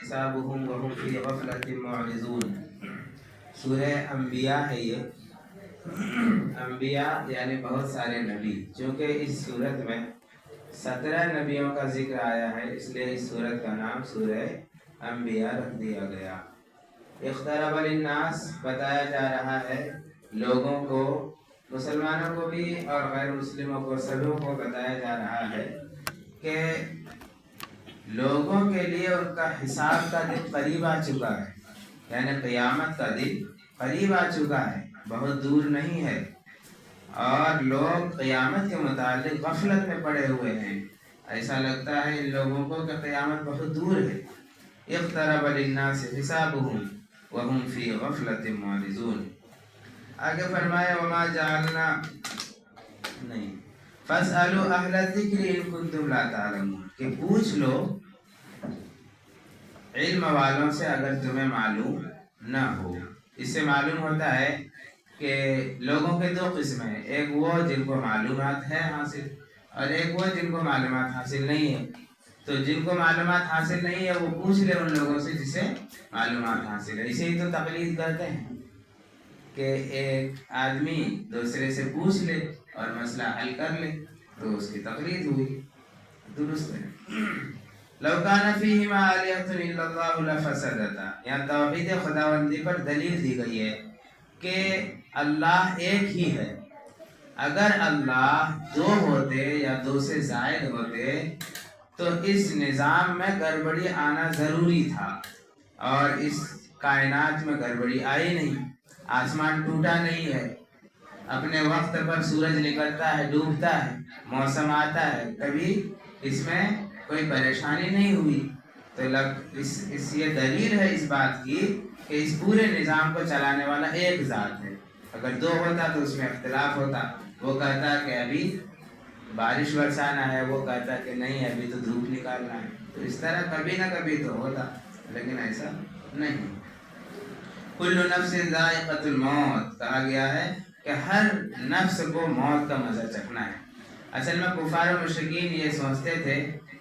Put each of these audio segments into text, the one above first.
حسابهم وهم في غفلة معرضون۔ سورہ انبیاء ہے یہ۔ انبیاء یعنی بہت سارے نبی، چونکہ اس صورت میں 17 نبیوں کا ذکر آیا ہے، اس لیے اس صورت کا نام سورہ انبیاء رکھ دیا گیا۔ اقترب للناس بتایا جا رہا ہے لوگوں کو، مسلمانوں کو بھی اور غیر مسلموں کو، سبوں کو بتایا جا رہا ہے کہ لوگوں کے لیے ان کا حساب کا دن قریب آ چکا ہے، یعنی قیامت کا دن قریب آ چکا ہے، بہت دور نہیں ہے، اور لوگ قیامت کے متعلق غفلت میں پڑے ہوئے ہیں۔ ایسا لگتا ہے ان لوگوں کو کہ قیامت بہت دور ہے۔ اقترب للناس حسابهم وهم فی غفلۃ معرضون۔ آگے فرمایا وما جعلنا نہیں فاسألوا اہل الذکر ان کنتم لا تعلمون، کہ پوچھ لو علم والوں سے اگر تمہیں معلوم نہ ہو۔ اس سے معلوم ہوتا ہے کہ لوگوں کے دو قسم ہیں، ایک وہ جن کو معلومات ہے حاصل، اور ایک وہ جن کو معلومات حاصل نہیں ہے۔ تو جن کو معلومات حاصل نہیں ہے وہ پوچھ لے ان لوگوں سے جسے معلومات حاصل ہے۔ اسے ہی تو تقلید کرتے ہیں کہ ایک آدمی دوسرے سے پوچھ لے اور مسئلہ حل کر لے، تو اس کی تقلید ہوئی، درست ہے۔ لو کان فیہما آلہۃ الا اللہ لفسدتا، یہاں توحید خداوندی پر دلیل دی گئی ہے کہ اللہ ایک ہی ہے۔ اگر اللہ دو ہوتے یا دو سے زائد ہوتے تو اس نظام میں گڑبڑی آنا ضروری تھا، اور اس کائنات میں گڑبڑی آئی نہیں۔ آسمان ٹوٹا نہیں ہے، اپنے وقت پر سورج نکلتا ہے، ڈوبتا ہے، موسم آتا ہے، کبھی اس میں کوئی پریشانی نہیں ہوئی۔ تو یہ دلیل ہے اس بات کی کہ اس پورے نظام کو چلانے والا ایک ذات ہے۔ اگر دو ہوتا تو اس میں اختلاف ہوتا، وہ کہتا کہ ابھی بارش برسانا ہے، وہ کہتا کہ نہیں ابھی تو دھوپ نکالنا ہے، تو اس طرح کبھی نہ کبھی تو ہوتا، لیکن ایسا نہیں۔ کل نفس ذائقۃ الموت، کہا گیا ہے کہ ہر نفس کو موت کا مزہ چکھنا ہے۔ اصل میں کفار و مشرکین یہ سوچتے تھے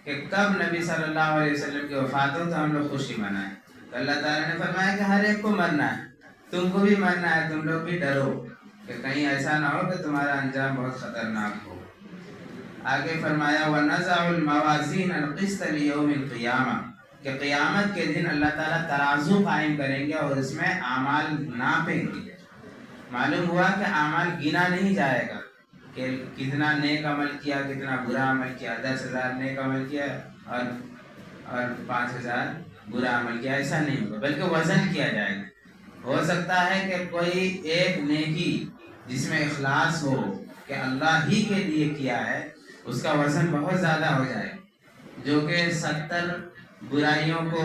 کہ کب نبی صلی اللہ علیہ وسلم کی وفات ہو تو ہم لوگ خوشی منائیں۔ تو اللہ تعالیٰ نے فرمایا کہ ہر ایک کو مرنا ہے، تم کو بھی مرنا ہے، تم لوگ بھی ڈرو کہ کہیں ایسا نہ ہو کہ تمہارا انجام بہت خطرناک ہو۔ آگے فرمایا وَنَزَعُ الْمَوَازِينَ الْقِسْطَ لِيَوْمِ الْقِيَامَةِ، کہ قیامت کے دن اللہ تعالیٰ ترازو قائم کریں گے اور اس میں اعمال ناپیں گے۔ معلوم ہوا کہ اعمال گنا نہیں جائے گا کہ کتنا نیک عمل کیا، کتنا برا عمل کیا، 10,000 نیک عمل کیا اور 5,000 برا عمل کیا، ایسا نہیں ہوگا، بلکہ وزن کیا جائے گا۔ ہو سکتا ہے کہ کوئی ایک نیکی جس میں اخلاص ہو کہ اللہ ہی کے لیے کیا ہے، اس کا وزن بہت زیادہ ہو جائے، جو کہ 70 برائیوں کو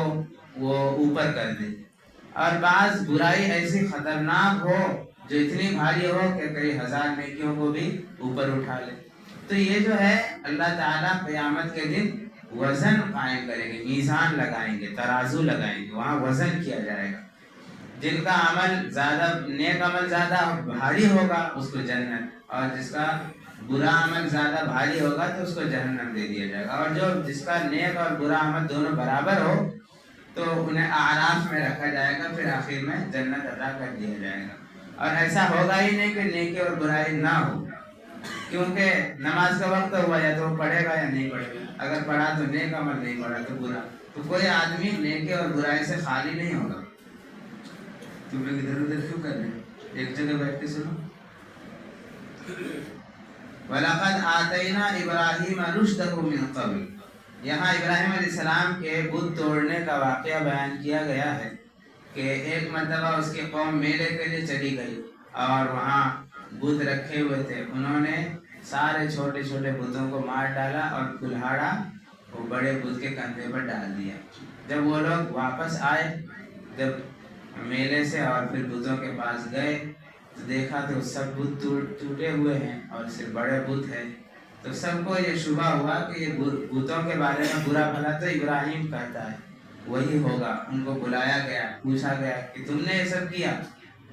وہ اوپر کر دے، اور بعض برائی ایسی خطرناک ہو جو اتنی بھاری ہو کہ کئی ہزار نیکیوں کو بھی اوپر اٹھا لے۔ تو یہ جو ہے اللہ تعالیٰ قیامت کے دن وزن قائم کریں گے، میزان لگائیں گے، ترازو لگائیں گے، وہاں وزن کیا جائے گا۔ جن کا عمل زیادہ نیک عمل زیادہ بھاری ہوگا اس کو جنت، اور جس کا برا عمل زیادہ بھاری ہوگا تو اس کو جہنم دے دیا جائے گا، اور جو جس کا نیک اور برا عمل دونوں برابر ہو تو انہیں اعراف میں رکھا جائے گا، پھر آخر میں جنت عطا کر دیا جائے گا۔ اور ایسا ہوگا ہی نہیں کہ نیکی اور برائی نہ ہو، کیونکہ نماز کا وقت ہوا یا تو پڑھے گا یا نہیں پڑھے گا، اگر پڑھا تو نیک عمل، نہیں پڑھا تو برا، تو کوئی آدمی نیکی اور برائی سے خالی نہیں ہوگا۔ تم لوگ ادھر ادھر کیوں کر رہے ہیں؟ ایک جگہ بیٹھ کے سنو۔ وَلَقَدْ آتَيْنَا إِبْرَاهِيمَ رُشْدَهُ مِنْ قَبْلُ، یہاں ابراہیم علیہ السلام کے بت توڑنے کا واقعہ بیان کیا گیا ہے کہ ایک مرتبہ اس کی قوم میلے کے لیے چلی گئی اور وہاں بت رکھے ہوئے تھے، انہوں نے سارے چھوٹے چھوٹے بتوں کو مار ڈالا اور کلہاڑا وہ بڑے بت کے کندھے پر ڈال دیا۔ جب وہ لوگ واپس آئے جب میلے سے اور پھر بتوں کے پاس گئے تو دیکھا تو سب بت ٹوٹے ہوئے ہیں اور صرف بڑے بت ہیں، تو سب کو یہ شبہ ہوا کہ یہ بتوں کے بارے میں برا بھلا تو ابراہیم کہتا ہے وہی ہوگا۔ ان کو بلایا گیا، پوچھا گیا کہ تم نے یہ سب کیا؟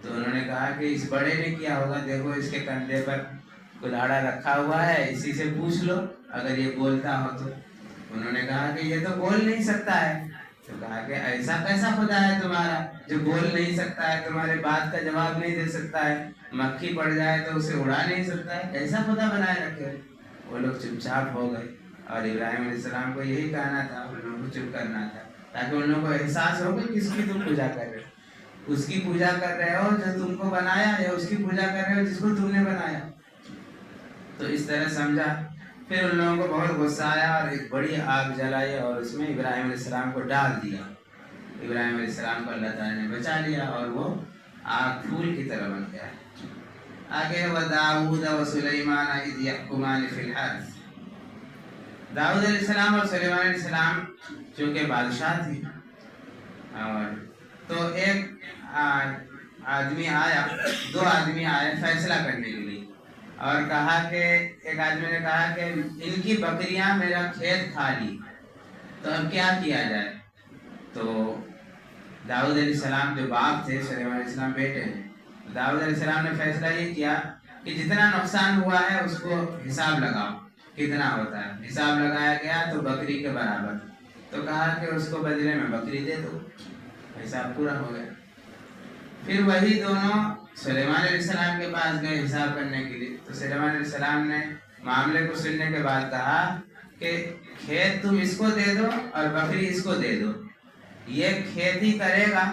تو انہوں نے کہا کہ اس بڑے نے کیا ہوگا، دیکھو اس کے کندھے پر کلاڑا رکھا ہوا ہے، اسی سے پوچھ لو اگر یہ بولتا ہو تو۔ انہوں نے کہا کہ یہ تو بول نہیں سکتا ہے، تو کہا کہ ایسا کیسا خدا ہے تمہارا جو بول نہیں سکتا ہے, تمہارے بات کا جواب نہیں دے سکتا ہے, مکھی پڑ جائے تو اسے اڑا نہیں سکتا ہے, ایسا خدا بنائے رکھے. وہ لوگ چپ چاپ ہو گئے, اور ابراہیم علیہ السلام کو یہی کہنا تھا, ان لوگوں کو چپ کرنا تھا, تاکہ ان لوگوں کو احساس ہو کہ کس کی تم پوجا کر رہے ہو. اس کی پوجا کر رہے ہو جو تم کو بنایا, یا اس کی پوجا کر رہے ہو جس کو تم نے بنایا. تو اس طرح سمجھا. پھر ان لوگوں کو بہت غصہ آیا اور ایک بڑی آگ جلائی اور اس میں ابراہیم علیہ السلام کو ڈال دیا. ابراہیم علیہ السلام کو اللہ تعالیٰ نے بچا لیا اور وہ آگ پھول کی طرح بن گیا. آگے وَدَاوُودَ وَسُلَيْمَانَ إِذْ يَحْكُمَانِ فِي الْحَرْثِ. داؤد علیہ السلام اور سلیمان علیہ السلام چونکہ بادشاہ تھے, اور تو ایک آدمی آیا, دو آدمی آئے فیصلہ کرنے کے لیے, اور کہا کہ ایک آدمی نے کہا کہ ان کی بکریاں میرا کھیت کھا لی, تو اب کیا کیا جائے. تو داؤد علیہ السلام جو باپ تھے, سلیمان علیہ السلام بیٹے ہیں, داؤد علیہ السلام نے فیصلہ یہ کیا کہ جتنا نقصان ہوا ہے اس کو حساب لگاؤ, کتنا ہوتا ہے. حساب لگایا گیا تو بکری کے برابر. تو کہا کہ اس کو بدلے میں بکری دے دو, حساب پورا ہو گیا. پھر وہی دونوں سلیمان علیہ السلام کے پاس گئے حساب کرنے کے لیے. تو سلیمان علیہ السلام نے معاملے کو سننے کے بعد کہا کہ کھیت تم اس کو دے دو اور بکری اس کو دے دو, یہ کھیتی کرے گا,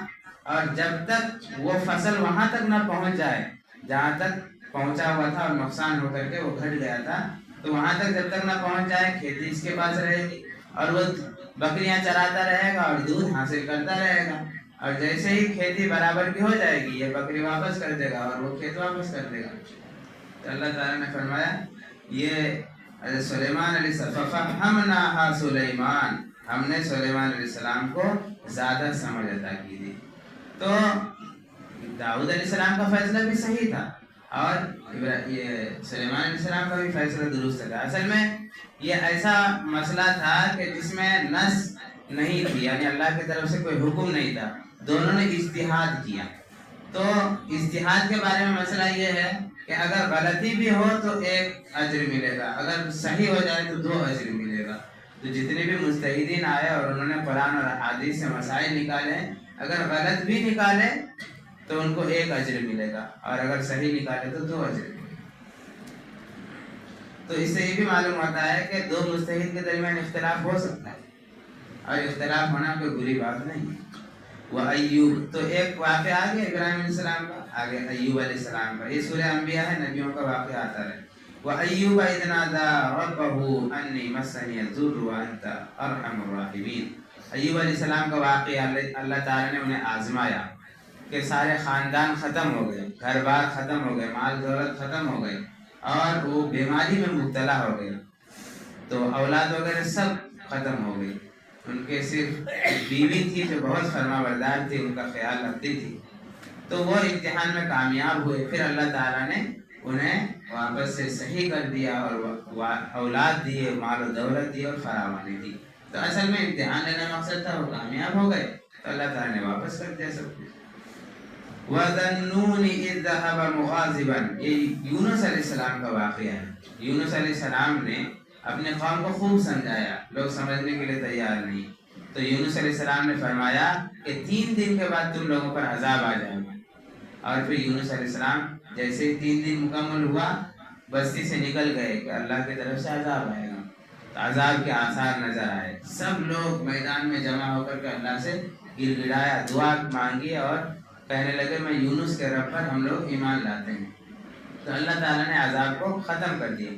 اور جب تک وہ فصل وہاں تک نہ پہنچ جائے جہاں تک پہنچا ہوا تھا, اور نقصان ہو کر کے وہ گھٹ گیا تھا, تو وہاں تک جب تک نہ پہنچ جائے کھیتی اس کے پاس رہے گی, اور وہ بکریاں چراتا رہے گا اور دودھ حاصل کرتا رہے گا. اور جیسے ہی کھیتی برابر کی ہو جائے گی, یہ بکری واپس کر دے گا اور وہ کھیت واپس کر دے گا. تو اللہ تعالیٰ نے فرمایا یہ حضرت سلیمان علیہ السلام فَفَهَمْنَاهَا سُلَيْمَانَ, ہم نے سلیمان علیہ السلام کو زیادہ سمجھ عطا کی تھی. تو داؤد علیہ السلام کا فیصلہ بھی صحیح تھا, اور یہ سلیمان علیہ السلام کا بھی فیصلہ درست تھا. اصل میں یہ ایسا مسئلہ تھا کہ جس میں نص نہیں تھی, یعنی اللہ کی طرف سے کوئی حکم نہیں تھا, دونوں نے اجتہاد کیا. تو اجتہاد کے بارے میں مسئلہ یہ ہے کہ اگر غلطی بھی ہو تو ایک اجر ملے گا, اگر صحیح ہو جائے تو 2 اجر ملے گا. تو جتنے بھی مجتہدین آئے اور انہوں نے قرآن اور احادیث سے مسائل نکالے, اگر غلط بھی نکالے تو ان کو 1 اجر ملے گا, اور اگر صحیح نکالے تو 2 اجر ملے گا. تو اس سے یہ بھی معلوم ہوتا ہے کہ 2 مجتہد کے درمیان اختلاف ہو سکتا ہے, اور اختلاف ہونا کوئی بری بات نہیں ہے. وہ ایوب, تو ایک واقعہ آ گیا ابراہیم علیہ السلام کا, آگے ایوب علیہ السلام کا. یہ سورہ انبیاء ہے, نبیوں کا واقعہ آتا رہے. وَأَيُّوبَ إِذْ نَادَىٰ رَبَّهُ أَنِّي مَسَّنِيَ الضُّرُّ وَأَنْتَ أَرْحَمُ الرَّاحِمِينَ. ایوب علیہ السلام کا واقعہ اللہ تعالیٰ نے انہیں آزمایا کہ سارے خاندان ختم ہو گئے, گھر بار ختم ہو گئے, مال دولت ختم ہو گئے, اور وہ بیماری میں مبتلا ہو گئے, تو اولاد وغیرہ سب ختم ہو گئی. ان کے صرف بیوی تھی جو بہت فرما بردار تھی, ان کا خیال رکھتی تھی. تو وہ امتحان میں کامیاب ہوئے. پھر اللہ تعالیٰ نے انہیں واپس سے صحیح کر دیا, اور اولاد دیے, مال و دولت دی, اور فراوانی دی. تو اصل میں امتحان لینا مقصد تھا, وہ کامیاب ہو گئے, تو اللہ تعالیٰ نے واپس کر دیا سب کچھ. وَذَنُّونِ إِذْ ذَهَبَ مُغَاضِبًا, یہ یونس علیہ السلام کا واقعہ ہے. یونس علیہ السلام نے اپنے قوم کو خوب سمجھایا, لوگ سمجھنے کے لیے تیار نہیں. تو یونس علیہ السلام نے فرمایا کہ 3 دن کے بعد تم لوگوں پر عذاب آ جائے گا. اور پھر یونس علیہ السلام جیسے ہی 3 دن مکمل ہوا, بستی سے نکل گئے کہ اللہ کی طرف سے عذاب آئے گا. تو عذاب کے آثار نظر آئے. سب لوگ میدان میں جمع ہو کر کے اللہ سے گر گڑایا, دعا مانگی, اور کہنے لگے میں یونس کے رب پر ہم لوگ ایمان لاتے ہیں. تو اللہ تعالیٰ نے عذاب کو ختم کر دیا.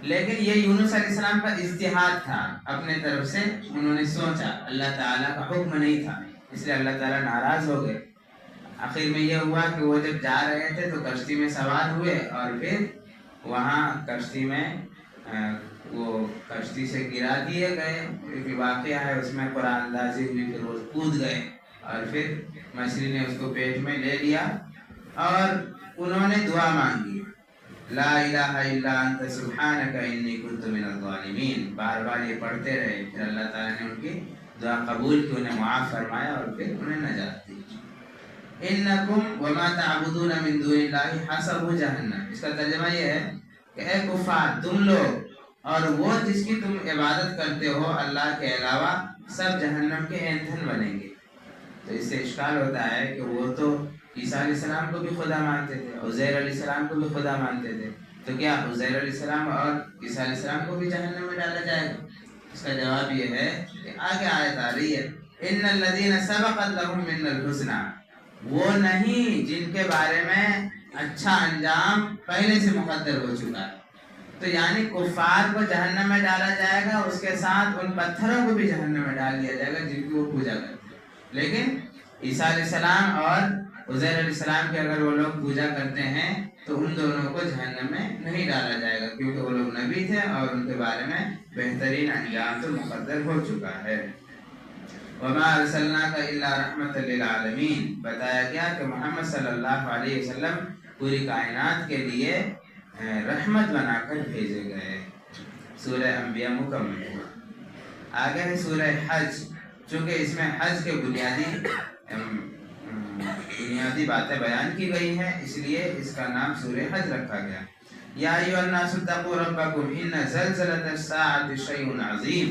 لیکن یہ یونس علیہ السلام کا اجتہاد تھا, اپنے طرف سے انہوں نے سوچا, اللہ تعالیٰ کا حکم نہیں تھا, اس لیے اللہ تعالیٰ ناراض ہو گئے. آخر میں یہ ہوا کہ وہ جب جا رہے تھے تو کشتی میں سوار ہوئے, اور پھر وہاں کشتی میں وہ کشتی سے گرا دیے گئے. ایک واقعہ ہے اس میں قرآن اندازی ہوئی, پھر وہ کود گئے, اور پھر مچھلی نے اس کو پیٹ میں لے لیا, اور انہوں نے دعا مانگی, لا الہ الا انت سبحانک انی کنت من الظالمین. بار بار یہ پڑھتے رہے. پھر اللہ تعالیٰ نے ان کی دعا قبول کی, انہیں معاف فرمایا, اور پھر انہیں نجات دی. انکم وما تعبدون من دون اللہ حسب جہنم. اس کا ترجمہ یہ ہے کہ اے کفار, تم لوگ اور وہ جس کی تم عبادت کرتے ہو اللہ کے علاوہ, سب جہنم کے ایندھن بنیں گے۔ تو اس سے اشکال ہوتا ہے کہ وہ تو عیسیٰ علیہ السلام کو بھی خدا مانتے تھے، عزیر علیہ السلام کو بھی خدا مانتے تھے، تو کیا عزیر علیہ السلام اور عیسیٰ علیہ السلام کو بھی جہنم میں ڈالا جائے گا؟ اس کا جواب یہ ہے کہ آگے آیت آ رہی ہے، ان الذین سبقت لهم من الحسنى، وہ نہیں جن کے بارے میں اچھا انجام پہلے سے مقدر ہو چکا ہے۔ تو یعنی کفار کو جہنم میں ڈالا جائے گا، اس کے ساتھ ان پتھروں کو بھی جہنم میں ڈال دیا جائے گا جن کی وہ پوجا کرتے ہیں۔ لیکن عیسیٰ علیہ السلام اور عزیر علیہ السلام کی اگر وہ لوگ پوجا کرتے ہیں تو ان دونوں کو جہنم میں نہیں ڈالا جائے گا، کیونکہ وہ لوگ نبی تھے اور ان کے بارے میں بہترین انجام تو مقدر ہو چکا ہے۔ وما ارسلناک الا رحمۃ للعالمین، بتایا گیا کہ محمد صلی اللہ علیہ وسلم پوری کائنات کے لیے رحمت بنا کر بھیجے گئے۔ سورہ انبیاء مکمل ہوا۔ آگے ہے سورہ حج، چونکہ اس میں حج کے بنیادی باتیں بیان کی گئی ہیں، اس لیے اس کا نام سورہ حج رکھا گیا۔ یا ایھا الناس اتقوا ربکم ان زلزلۃ الساعۃ شیء عظیم،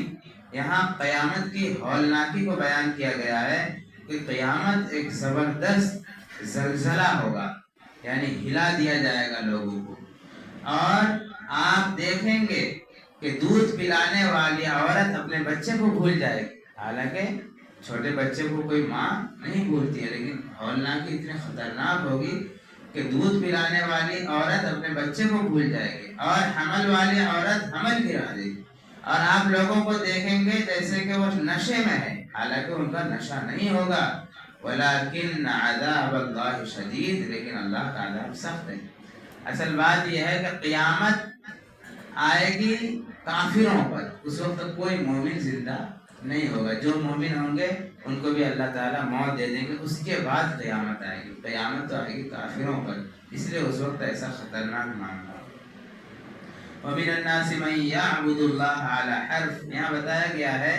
یہاں قیامت کی ہولناکی کو بیان کیا گیا ہے کہ قیامت ایک زبردست زلزلہ ہوگا، یعنی ہلا دیا جائے گا لوگوں کو، اور آپ دیکھیں گے کہ دودھ پلانے والی عورت اپنے بچے کو بھول جائے گی۔ حالانکہ چھوٹے بچے کو کوئی ماں نہیں بھولتی ہے، لیکن ہولناکی اتنی خطرناک ہوگی کہ دودھ پلانے والی عورت اپنے بچے کو بھول جائے گی، اور حمل والی عورت حمل گرا دے گی، اور آپ لوگوں کو دیکھیں گے جیسے کہ وہ نشے میں ہے، حالانکہ ان کا نشہ نہیں ہوگا۔ وَلَكِنَّ عَذَابَ اللَّهِ شَدِيدٌ، لیکن اللہ کا عذاب سخت ہے۔ اصل بات یہ ہے کہ قیامت آئے گی کافروں پر، اس وقت کوئی مومن زندہ نہیں ہوگا۔ جو مومن ہوں گے ان کو بھی اللہ تعالیٰ موت دے دیں گے، اس کے بعد قیامت آئے گی۔ قیامت تو آئے گی کافروں پر، اس لیے اس وقت ایسا خطرناک معاملہ ہوگا۔ وَمِنَ النَّاسِ مَن يَعْبُدُ اللَّهَ عَلَى حَرْفٍ، یہاں بتایا گیا ہے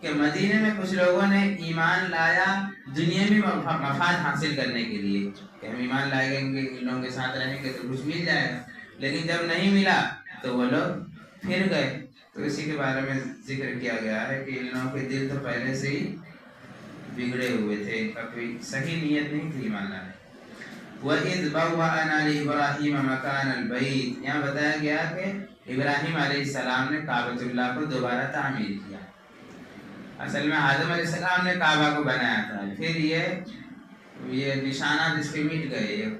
کہ مدینے میں کچھ لوگوں نے ایمان لایا دنیاوی مفاد حاصل کرنے کے لیے، کہ ہم ایمان لائیں گے، ان لوگوں کے ساتھ رہیں گے تو کچھ مل جائے گا، لیکن جب نہیں ملا تو وہ لوگ پھر گئے۔ تو اسی کے بارے میں ذکر کیا گیا ہے کہ ان لوگوں کے دل تو پہلے سے ہی بگڑے ہوئے تھے، ان کا کوئی صحیح نیت نہیں تھی ایمان لانے۔ وَإِذْ بَوَّأْنَا لِإِبْرَاهِيمَ مَكَانَ الْبَيْتِ، یہاں بتایا گیا کہ ابراہیم علیہ السلام نے کعبۃ اللہ کو دوبارہ تعمیر کیا۔ اصل میں آدم علیہ السلام نے کعبہ کو بنایا تھا، پھر یہ نشانات اس کے مٹ گئے، یہ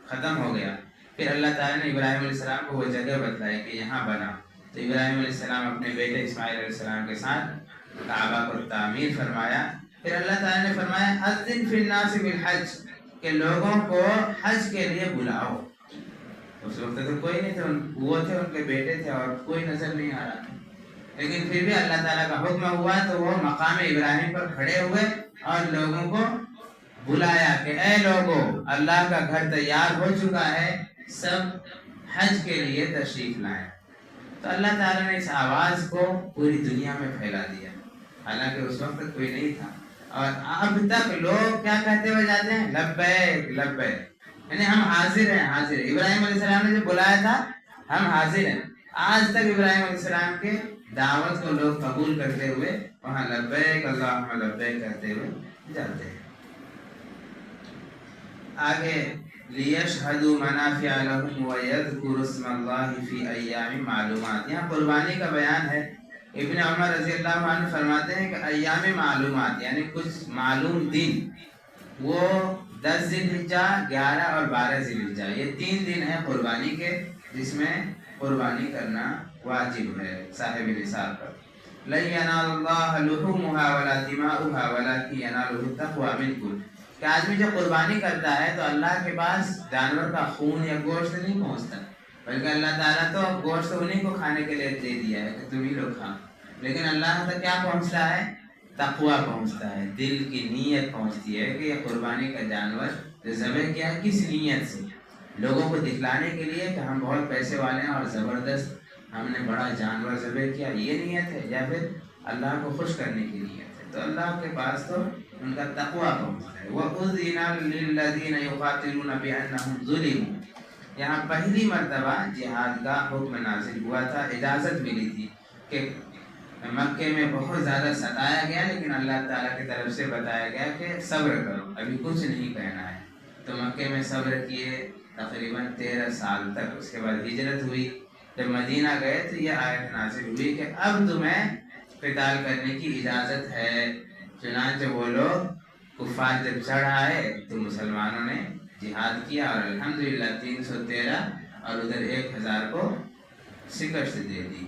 ختم ہو گیا، پھر اللہ تعالیٰ نے ابراہیم علیہ السلام کو وہ جگہ بتلائی کہ یہاں بنا، تو ابراہیم علیہ السلام اپنے بیٹے اسماعیل علیہ السلام کے ساتھ کعبہ کو تعمیر فرمایا۔ پھر اللہ تعالیٰ نے فرمایا اذن فی الناس بالحج، کہ لوگوں کو حج کے لیے بلاؤ۔ اس وقت تو کوئی نہیں تھا، وہ تھے، ان کے بیٹے تھے، اور کوئی نظر نہیں آ رہا تھا، لیکن پھر بھی اللہ تعالیٰ کا حکم ہوا تو وہ مقام ابراہیم پر کھڑے ہوئے اور لوگوں کو بلایا کہ اے لوگوں، اللہ کا گھر تیار ہو چکا ہے، سب حج کے لیے تشریف لائیں۔ تو اللہ تعالیٰ نے اس آواز کو پوری دنیا میں پھیلا دیا، حالانکہ اس وقت کوئی نہیں تھا، اور اب تک لوگ کیا کہتے ہوئے جاتے ہیں؟ لبیک لبیک، یعنی ہم حاضر ہیں، حاضر ہیں۔ ابراہیم علیہ السلام نے جو بلایا تھا ہم حاضر ہیں، آج تک ابراہیم علیہ السلام کے دعوت کو لوگ قبول کرتے ہوئے وہاں لبیک اللہم لبیک کہتے ہوئے جاتے ہیں۔ آگے لیشہدوا منافع لہم ویذکروا اسم اللہ فی ایام معلومات، یہاں قربانی کا بیان ہے۔ ابن عمر رضی اللہ عنہ فرماتے ہیں کہ ایام معلومات یعنی کچھ معلوم دن، وہ 10 ذی الحجہ، 11 اور 12 ذی الحجہ، یہ 3 دن ہیں قربانی کے، جس میں قربانی کرنا واجب ہے صاحب نصاب پر۔ لن ینال اللہ لحومها ولا دماؤها ولکن ینالہ التقوی منکم، کہ آدمی جو قربانی کرتا ہے تو اللہ کے پاس جانور کا خون یا گوشت نہیں پہنچتا، بلکہ اللہ تعالیٰ تو گوشت انہیں کو کھانے کے لیے دے دیا ہے کہ تم ہی لوگ کھاؤ، لیکن اللہ تک کیا پہنچتا ہے؟ تقوی پہنچتا ہے، دل کی نیت پہنچتی ہے کہ یہ قربانی کا جانور جو ذبح کیا کس نیت سے، لوگوں کو دکھلانے کے لیے کہ ہم بہت پیسے والے ہیں اور زبردست ہم نے بڑا جانور ذبح کیا، یہ نیت ہے، یا پھر اللہ کو خوش کرنے کی نیت ہے، تو اللہ کے پاس تو ان کا تقوی پہنچتا ہے۔ وَأُذِنَ لِلَّذِينَ يُقَاتِلُونَ بِأَنَّهُمْ ظُلِمُوا، یہاں پہلی مرتبہ جہاد کا حکم نازل ہوا تھا، اجازت ملی تھی کہ مکے میں بہت زیادہ ستایا گیا، لیکن اللہ تعالیٰ کی طرف سے بتایا گیا کہ صبر کرو، ابھی کچھ نہیں کہنا ہے۔ تو مکے میں صبر کیے تقریباً 13 سال تک۔ اس کے بعد ہجرت ہوئی، جب مدینہ گئے تو یہ آیت نازل ہوئی کہ اب تمہیں قتال کرنے کی اجازت ہے۔ چنانچہ وہ لوگ کفار جب چڑھ آئے تو مسلمانوں نے جہاد کیا، اور الحمدللہ 313 اور ادھر 1000 کو شکست دے دی۔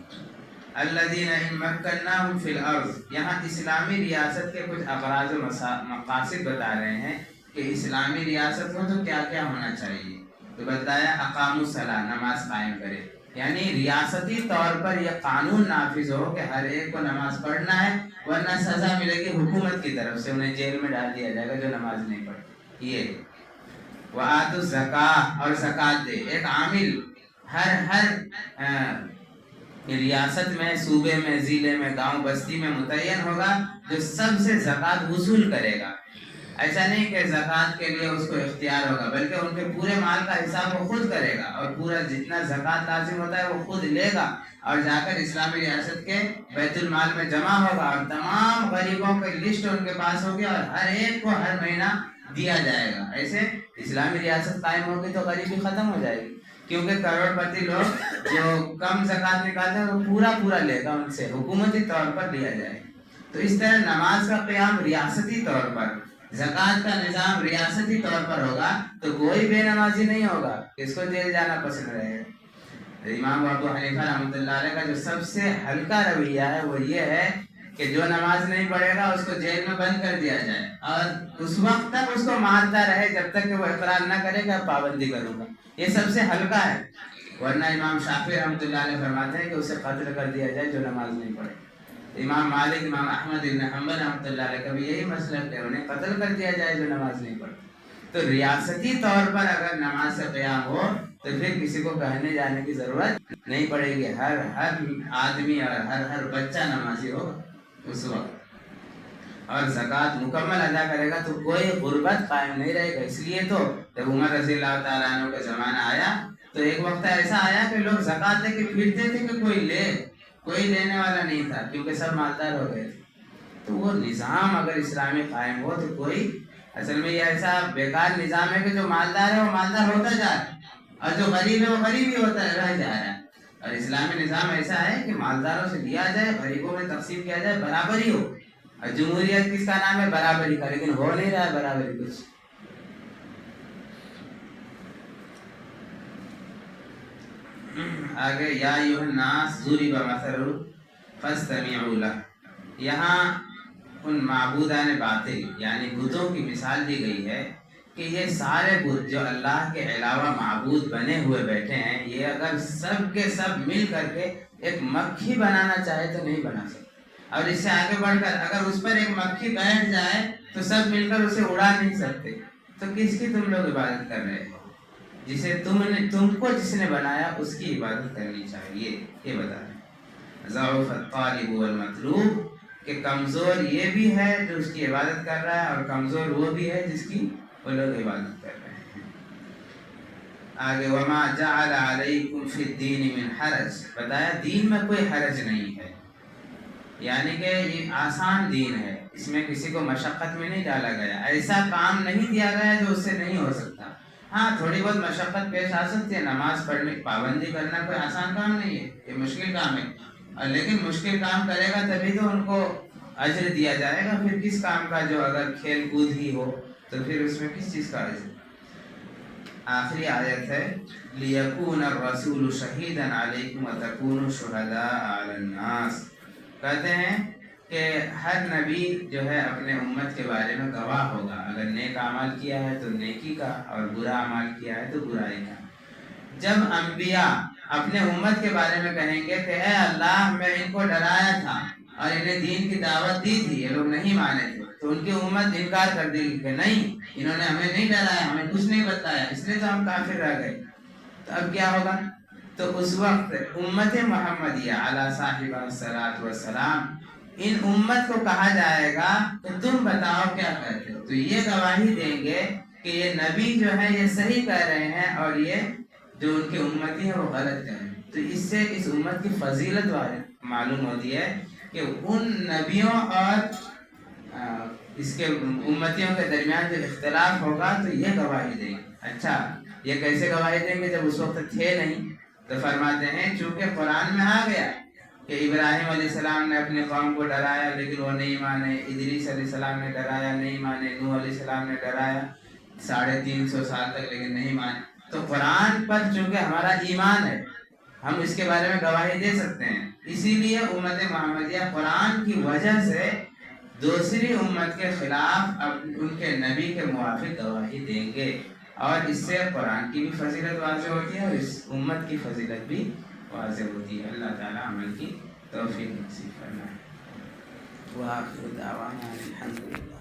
الذین ان مکناہم فی الارض، یہاں اسلامی ریاست کے کچھ اغراض و مقاصد بتا رہے ہیں کہ اسلامی ریاست ہو تو کیا کیا ہونا چاہیے۔ تو بتایا اقاموا الصلاۃ، نماز قائم کرے، یعنی ریاستی طور پر یہ قانون نافذ ہو کہ ہر ایک کو نماز پڑھنا ہے، ورنہ سزا ملے گی حکومت کی طرف سے، انہیں جیل میں ڈال دیا جائے گا جو نماز نہیں پڑھتے۔ یہ وآتوا الزکاۃ، اور زکوٰۃ دے۔ ایک عامل ہر ریاست میں، صوبے میں، ضلع میں، گاؤں بستی میں متعین ہوگا جو سب سے زکوٰۃ وصول کرے گا۔ ایسا نہیں کہ زکوٰۃ کے لیے اس کو اختیار ہوگا، بلکہ ان کے پورے مال کا حساب وہ خود کرے گا، اور پورا جتنا زکوٰۃ لازم ہوتا ہے وہ خود لے گا، اور جا کر اسلامی ریاست کے بیت المال میں جمع ہوگا، اور تمام غریبوں کی لسٹ ان کے پاس ہوگی، اور ہر ایک کو ہر مہینہ دیا جائے گا۔ ایسے اسلامی ریاست قائم ہوگی تو غریبی ختم ہو جائے گی، کیونکہ کروڑ پتی لوگ جو کم زکوٰۃ نکالتے ہیں وہ پورا لے گا ان سے، حکومتی طور پر لیا جائے۔ تو اس طرح نماز کا قیام ریاستی طور پر، زکوٰۃ کا نظام ریاستی طور پر ہوگا تو کوئی بے نمازی نہیں ہوگا، اس کو جیل جانا پسند رہے گا۔ امام ابو حنیفہ رحمۃ اللہ علیہ کا جو سب سے ہلکا رویہ ہے وہ یہ ہے کہ جو نماز نہیں پڑھے گا اس کو جیل میں بند کر دیا جائے، اور اس وقت تک اس کو مارتا رہے جب تک کہ وہ اقرار نہ کرے کہ پابندی کروں گا۔ یہ سب سے ہلکا ہے، ورنہ امام شافعی رحمۃ اللہ علیہ فرماتے ہیں کہ اسے قتل کر دیا جائے جو نماز نہیں پڑھے۔ امام مالک، امام احمد بن حنبل رحمۃ اللہ علیہ کا بھی یہی مسلک ہے، انہیں قتل کر دیا جائے جو نماز نہیں پڑھے۔ تو ریاستی طور پر اگر نماز سے قیام ہو تو پھر کسی کو کہنے جانے کی ضرورت نہیں پڑے گی، ہر آدمی اور ہر بچہ نمازی ہوگا اس وقت، اور زکوٰۃ مکمل ادا کرے گا تو کوئی غربت قائم نہیں رہے گا۔ اس لیے تو جب عمر رضی اللہ تعالیٰ عنہ کا زمانہ آیا تو ایک وقت ایسا آیا کہ لوگ زکوٰۃ لے کے پھرتے تھے کہ کوئی لینے والا نہیں تھا، کیونکہ سب مالدار ہو گئے تھے۔ تو وہ نظام اگر اسلامی قائم ہو تو کوئی، اصل میں یہ ایسا بیکار نظام ہے کہ جو مالدار ہے وہ مالدار ہوتا جا رہا ہے، اور جو غریب ہے وہ غریب ہی ہوتا رہ جا رہا ہے۔ اور اسلامی نظام ایسا ہے کہ مالداروں سے لیا جائے، غریبوں میں تقسیم کیا جائے، برابری ہو۔ اور جمہوریت کس کا نام ہے؟ برابری کا، لیکن ہو نہیں رہا ہے برابری کچھ۔ آگے یا ایھا الناس ضرب مثل فاستمعوا لہ، یہاں ان معبودان باطل یعنی بتوں کی مثال دی گئی ہے کہ یہ سارے بت جو اللہ کے علاوہ معبود بنے ہوئے بیٹھے ہیں، یہ اگر سب کے سب مل کر کے ایک مکھی بنانا چاہے تو نہیں بنا سکتے، اور اس سے آگے بڑھ کر اگر اس پر ایک مکھی بیٹھ جائے تو سب مل کر اسے اڑا نہیں سکتے۔ تو کس کی تم لوگ عبادت کر رہے ہو؟ تم کو جس نے بنایا اس کی عبادت کرنی چاہیے، یہ بتا رہے ہیں۔ ضعف الطالب والمطلوب، کہ کمزور یہ بھی ہے جو اس کی عبادت کر رہا ہے، اور کمزور وہ بھی ہے جس کی وہ لوگ عبادت کر رہے ہیں۔ آگے وما جعل علیکم فی الدین من حرج، بتایا دین میں کوئی حرج نہیں ہے، یعنی کہ یہ آسان دین ہے، اس میں کسی کو مشقت میں نہیں ڈالا گیا، ایسا کام نہیں دیا گیا جو اس سے نہیں ہو سکتا۔ ہاں تھوڑی بہت مشقت پیش آ سکتی ہے، نماز پڑھنے کی پابندی کرنا کوئی آسان کام نہیں ہے، یہ مشکل کام ہے، لیکن مشکل کام کرے گا تبھی تو ان کو اجر دیا جائے گا۔ پھر کس کام کا جو اگر کھیل کود ہی ہو تو پھر اس میں کس چیز کا اجر؟ آخری آیت ہے لِيَكُونَ الرَّسُولُ شَهِيدًا عَلَيْكُمْ وَتَكُونُوا شُهَدَاءَ عَلَى النَّاسِ، کہتے ہیں کہ ہر نبی جو ہے اپنے امت کے بارے میں گواہ ہوگا، اگر نیک اعمال کیا ہے تو نیکی کا، اور برا اعمال کیا ہے تو برائی کا۔ جب انبیاء اپنے امت کے بارے میں کہیں گے کہ اے اللہ میں ان کو ڈرایا تھا اور انہیں دین کی دعوت دی تھی، یہ لوگ نہیں مانے تھے، تو ان کی امت انکار کر دے گی کہ نہیں، انہوں نے ہمیں نہیں ڈرایا، ہمیں کچھ نہیں بتایا، اس لیے تو ہم کافر رہ گئے۔ تو اب کیا ہوگا؟ تو اس وقت امت محمدیہ علی صاحبہ الصلاۃ والسلام، ان امت کو کہا جائے گا کہ تم بتاؤ کیا کہتے ہو، تو یہ گواہی دیں گے کہ یہ نبی جو ہے یہ صحیح کہہ رہے ہیں، اور یہ جو ان کے امتی ہیں وہ غلط کہہ رہے ہیں۔ تو اس سے اس امت کی فضیلت معلوم ہوتی ہے کہ ان نبیوں اور اس کے امتیوں کے درمیان جو اختلاف ہوگا تو یہ گواہی دیں گے. اچھا یہ کیسے گواہی دیں گے جب اس وقت تھے نہیں؟ تو فرماتے ہیں چونکہ قرآن میں آ گیا کہ ابراہیم علیہ السلام نے اپنی قوم کو ڈرایا لیکن وہ نہیں مانے، ادریس علیہ السلام نے ڈرایا نہیں مانے، نوح علیہ السلام نے ڈرایا 350 سال تک لیکن نہیں مانے. تو قرآن پر چونکہ ہمارا ایمان ہے ہم اس کے بارے میں گواہی دے سکتے ہیں. اسی لیے امت محمدیہ قرآن کی وجہ سے دوسری امت کے خلاف ان کے نبی کے موافق گواہی دیں گے، اور اس سے قرآن کی بھی فضیلت واضح ہوتی ہے اور اس امت کی فضیلت بھی واضح ہوتی ہے. اللہ تعالیٰ عمل کی توفیق نصیب فرمائے. وآخر دعوانا الحمد للہ.